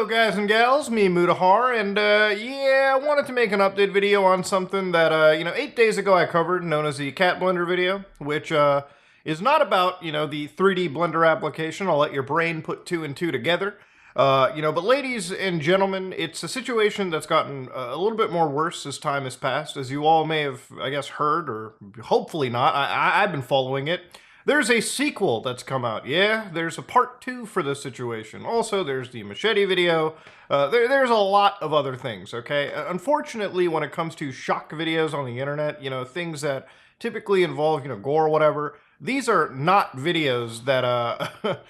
Hello guys and gals, me Mudahar, and yeah, I wanted to make an update video on something that, 8 days ago I covered, known as the cat blender video, which is not about, the 3D blender application. I'll let your brain put two and two together. But ladies and gentlemen, it's a situation that's gotten a little bit more worse as time has passed, as you all may have, I guess, heard, or hopefully not. I've been following it. There's a sequel that's come out. Yeah, there's a part 2 for this situation. Also, there's the machete video. There's a lot of other things, okay? Unfortunately, when it comes to shock videos on the internet, things that typically involve, gore or whatever, these are not videos that,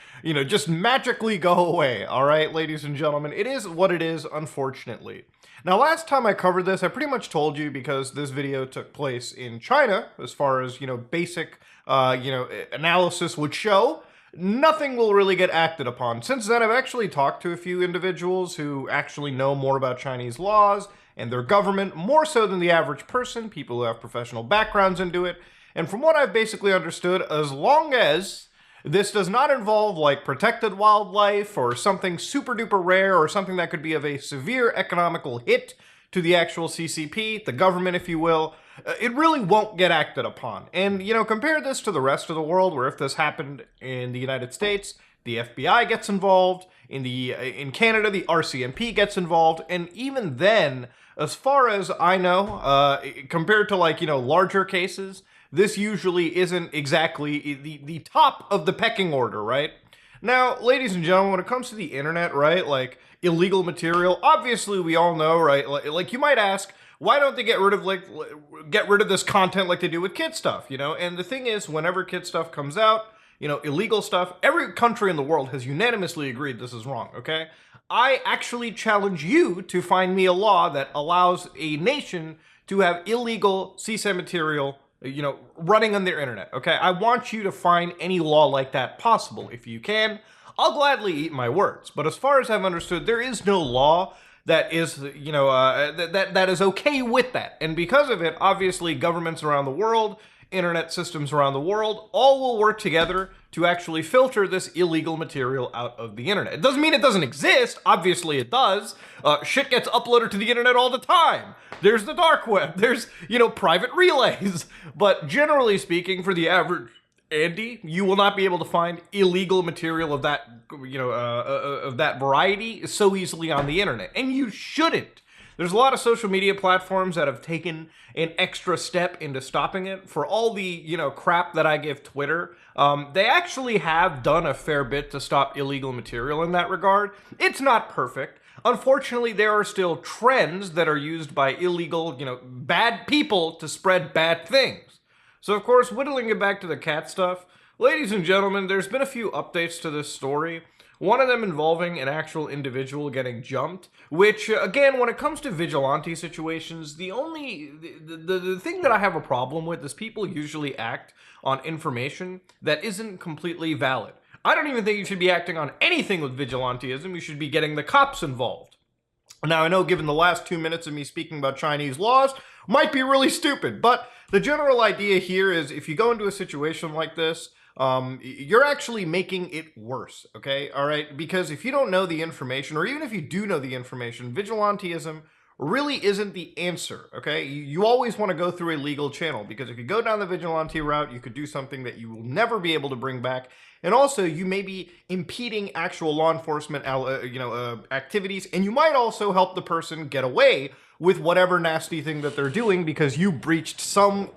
just magically go away, all right, ladies and gentlemen? It is what it is, unfortunately. Now, last time I covered this, I pretty much told you, because this video took place in China, as far as, basic, analysis would show, nothing will really get acted upon. Since then, I've actually talked to a few individuals who actually know more about Chinese laws and their government, more so than the average person, people who have professional backgrounds into it. And from what I've basically understood, as long as this does not involve, like, protected wildlife or something super duper rare or something that could be of a severe economical hit to the actual CCP, the government, if you will, it really won't get acted upon. And, compare this to the rest of the world, where if this happened in the United States, the FBI gets involved, in Canada, the RCMP gets involved, and even then, as far as I know, compared to, larger cases, this usually isn't exactly the top of the pecking order, right? Now, ladies and gentlemen, when it comes to the internet, right, like illegal material, obviously we all know, right, like you might ask, why don't they get rid of this content like they do with kid stuff, And the thing is, whenever kid stuff comes out, illegal stuff, every country in the world has unanimously agreed this is wrong, okay? I actually challenge you to find me a law that allows a nation to have illegal CSAM material, running on their internet, okay? I want you to find any law like that possible. If you can, I'll gladly eat my words. But as far as I've understood, there is no law that is, that is okay with that. And because of it, obviously, governments around the world, internet systems around the world, all will work together to actually filter this illegal material out of the internet. It doesn't mean it doesn't exist. Obviously it does. Shit gets uploaded to the internet all the time. There's the dark web. There's, private relays. But generally speaking, for the average Andy, you will not be able to find illegal material of that, of that variety so easily on the internet. And you shouldn't. There's a lot of social media platforms that have taken an extra step into stopping it. For all the, crap that I give Twitter, they actually have done a fair bit to stop illegal material in that regard. It's not perfect. Unfortunately, there are still trends that are used by illegal, bad people to spread bad things. So, of course, whittling it back to the cat stuff, ladies and gentlemen, there's been a few updates to this story. One of them involving an actual individual getting jumped, which, again, when it comes to vigilante situations, the thing that I have a problem with is people usually act on information that isn't completely valid. I don't even think you should be acting on anything with vigilantism. You should be getting the cops involved. Now, I know given the last 2 minutes of me speaking about Chinese laws, might be really stupid, but the general idea here is if you go into a situation like this, you're actually making it worse, okay? All right? Because if you don't know the information, or even if you do know the information, vigilantism really isn't the answer, okay? You always want to go through a legal channel, because if you go down the vigilante route, you could do something that you will never be able to bring back, and also you may be impeding actual law enforcement, activities, and you might also help the person get away with whatever nasty thing that they're doing because you breached some,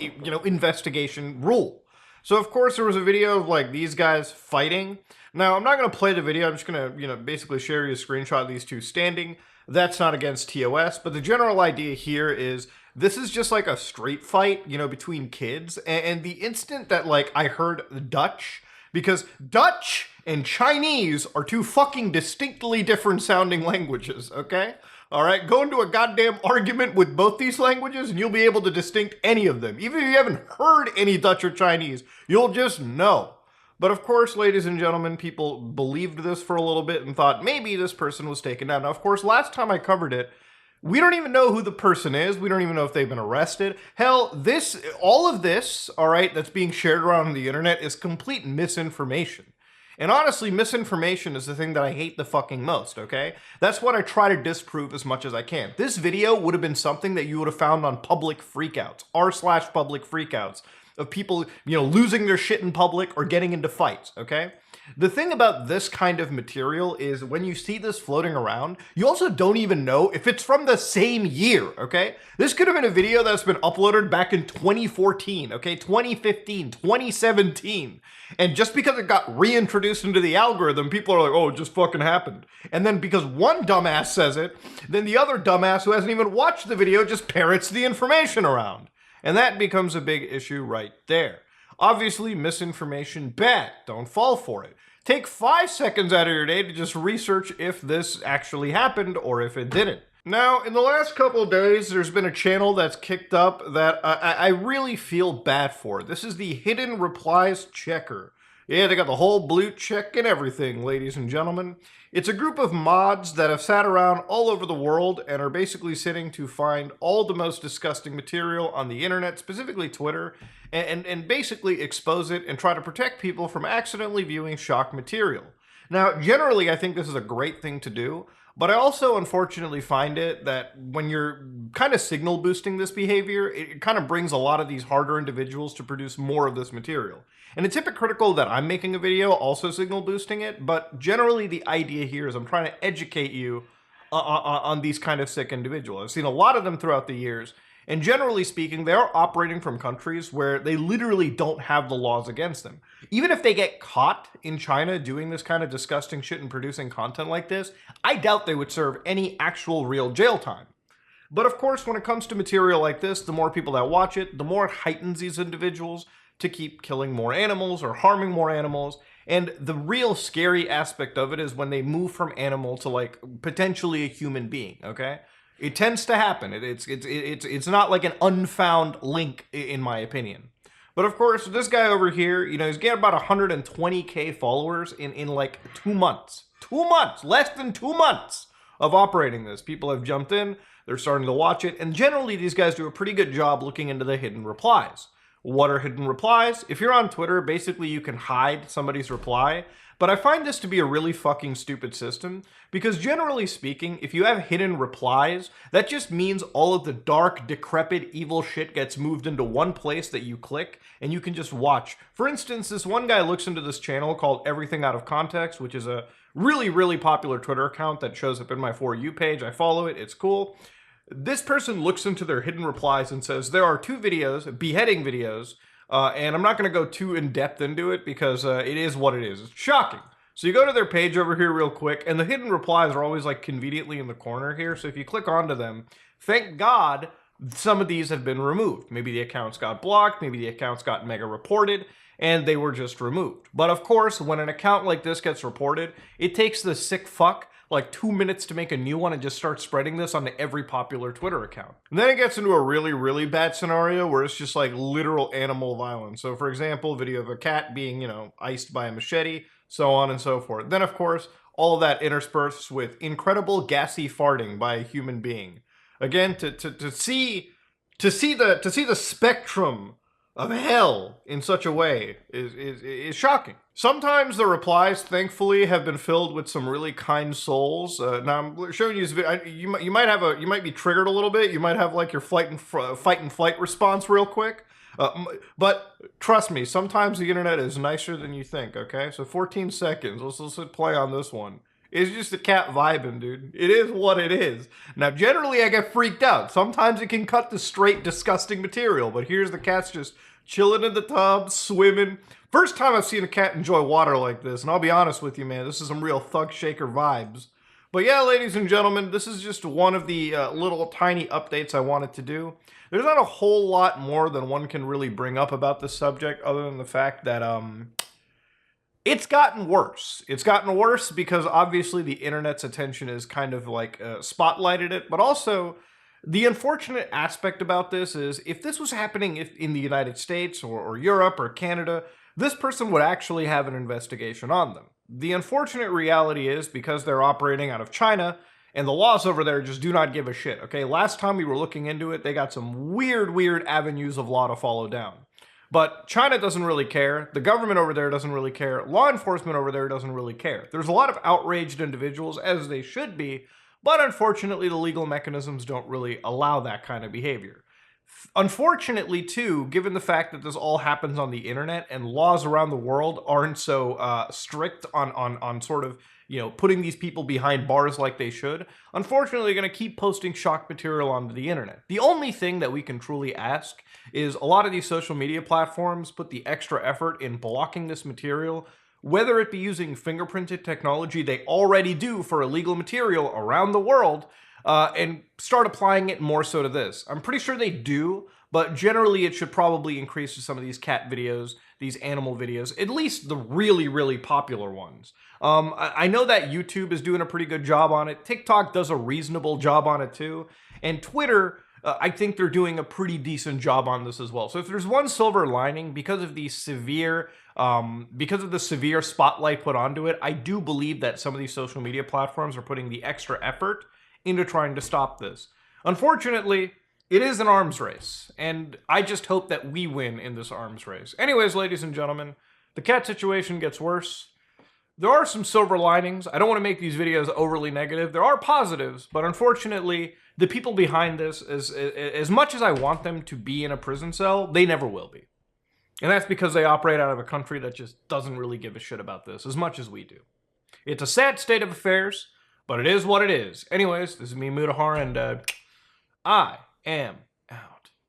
investigation rule. So, of course, there was a video of, like, these guys fighting. Now, I'm not going to play the video. I'm just going to, basically share you a screenshot of these two standing. That's not against TOS, but the general idea here is this is just like a street fight, between kids. And the instant that, like, I heard Dutch, because Dutch and Chinese are two fucking distinctly different sounding languages, okay? All right, go into a goddamn argument with both these languages and you'll be able to distinct any of them. Even if you haven't heard any Dutch or Chinese, you'll just know. But of course, ladies and gentlemen, people believed this for a little bit and thought maybe this person was taken down. Now, of course, last time I covered it, we don't even know who the person is. We don't even know if they've been arrested. Hell, all of this, all right, that's being shared around the internet is complete misinformation. And honestly, misinformation is the thing that I hate the fucking most, okay? That's what I try to disprove as much as I can. This video would have been something that you would have found on public freakouts, r/public freakouts, of people, losing their shit in public or getting into fights, okay? The thing about this kind of material is when you see this floating around, you also don't even know if it's from the same year, okay? This could have been a video that's been uploaded back in 2014, okay? 2015, 2017. And just because it got reintroduced into the algorithm, people are like, oh, it just fucking happened. And then because one dumbass says it, then the other dumbass who hasn't even watched the video just parrots the information around. And that becomes a big issue right there. Obviously, misinformation, bad. Don't fall for it. Take 5 seconds out of your day to just research if this actually happened or if it didn't. Now, in the last couple of days, there's been a channel that's kicked up that I really feel bad for. This is the Hidden Replies Checker. Yeah, they got the whole blue check and everything, ladies and gentlemen. It's a group of mods that have sat around all over the world and are basically sitting to find all the most disgusting material on the internet, specifically Twitter, and basically expose it and try to protect people from accidentally viewing shock material. Now, generally, I think this is a great thing to do, but I also unfortunately find it that when you're kind of signal boosting this behavior, it kind of brings a lot of these harder individuals to produce more of this material. And it's hypocritical that I'm making a video also signal boosting it, but generally the idea here is I'm trying to educate you on these kind of sick individuals. I've seen a lot of them throughout the years, and generally speaking, they are operating from countries where they literally don't have the laws against them. Even if they get caught in China doing this kind of disgusting shit and producing content like this, I doubt they would serve any actual real jail time. But of course, when it comes to material like this, the more people that watch it, the more it heightens these individuals to keep killing more animals or harming more animals. And the real scary aspect of it is when they move from animal to like potentially a human being, okay? It tends to happen. It's not like an unfound link, in my opinion. But of course, this guy over here, he's getting about 120K followers in like 2 months. 2 months! Less than 2 months of operating this. People have jumped in, they're starting to watch it, and generally these guys do a pretty good job looking into the hidden replies. What are hidden replies? If you're on Twitter, basically you can hide somebody's reply, but I find this to be a really fucking stupid system, because generally speaking, if you have hidden replies, that just means all of the dark, decrepit, evil shit gets moved into one place that you click, and you can just watch. For instance, this one guy looks into this channel called Everything Out of Context, which is a really, really popular Twitter account that shows up in my For You page. I follow it, it's cool. This person looks into their hidden replies and says, there are 2 videos, beheading videos, and I'm not going to go too in-depth into it because it is what it is. It's shocking. So you go to their page over here real quick, and the hidden replies are always like conveniently in the corner here. So if you click onto them, thank God some of these have been removed. Maybe the accounts got blocked, maybe the accounts got mega reported, and they were just removed. But of course, when an account like this gets reported, it takes the sick fuck like 2 minutes to make a new one and just start spreading this onto every popular Twitter account. And then it gets into a really, really bad scenario where it's just like literal animal violence. So for example, video of a cat being, iced by a machete, so on and so forth. Then of course, all of that interspersed with incredible gassy farting by a human being. Again, to see the spectrum of hell in such a way is shocking. Sometimes the replies, thankfully, have been filled with some really kind souls. Now I'm showing you this video. You might be triggered a little bit. You might have like your fight and flight response real quick. But trust me, sometimes the internet is nicer than you think. Okay, so 14 seconds. Let's hit play on this one. It's just a cat vibing, dude. It is what it is. Now, generally, I get freaked out. Sometimes it can cut to straight disgusting material, but here's the cat's just chilling in the tub, swimming. First time I've seen a cat enjoy water like this, and I'll be honest with you, man, this is some real thug shaker vibes. But yeah, ladies and gentlemen, this is just one of the little tiny updates I wanted to do. There's not a whole lot more than one can really bring up about this subject, other than the fact that, it's gotten worse. It's gotten worse because obviously the internet's attention is kind of like spotlighted it, but also the unfortunate aspect about this is if this was happening in the United States or Europe or Canada, this person would actually have an investigation on them. The unfortunate reality is because they're operating out of China and the laws over there just do not give a shit, okay? Last time we were looking into it, they got some weird avenues of law to follow down. But China doesn't really care. The government over there doesn't really care. Law enforcement over there doesn't really care. There's a lot of outraged individuals, as they should be, but unfortunately, the legal mechanisms don't really allow that kind of behavior. Unfortunately, too, given the fact that this all happens on the internet and laws around the world aren't so strict on sort of, putting these people behind bars like they should, unfortunately, they're going to keep posting shock material onto the internet. The only thing that we can truly ask is a lot of these social media platforms put the extra effort in blocking this material, whether it be using fingerprinted technology they already do for illegal material around the world, and start applying it more so to this. I'm pretty sure they do, but generally it should probably increase to some of these cat videos, these animal videos, at least the really, really popular ones. I know that YouTube is doing a pretty good job on it. TikTok does a reasonable job on it too. And Twitter, I think they're doing a pretty decent job on this as well. So if there's one silver lining because of the severe spotlight put onto it, I do believe that some of these social media platforms are putting the extra effort into trying to stop this. Unfortunately, it is an arms race, and I just hope that we win in this arms race. Anyways, ladies and gentlemen, the cat situation gets worse. There are some silver linings. I don't want to make these videos overly negative. There are positives, but unfortunately, the people behind this, as much as I want them to be in a prison cell, they never will be. And that's because they operate out of a country that just doesn't really give a shit about this as much as we do. It's a sad state of affairs, but it is what it is. Anyways, this is me, Mudahar, and I am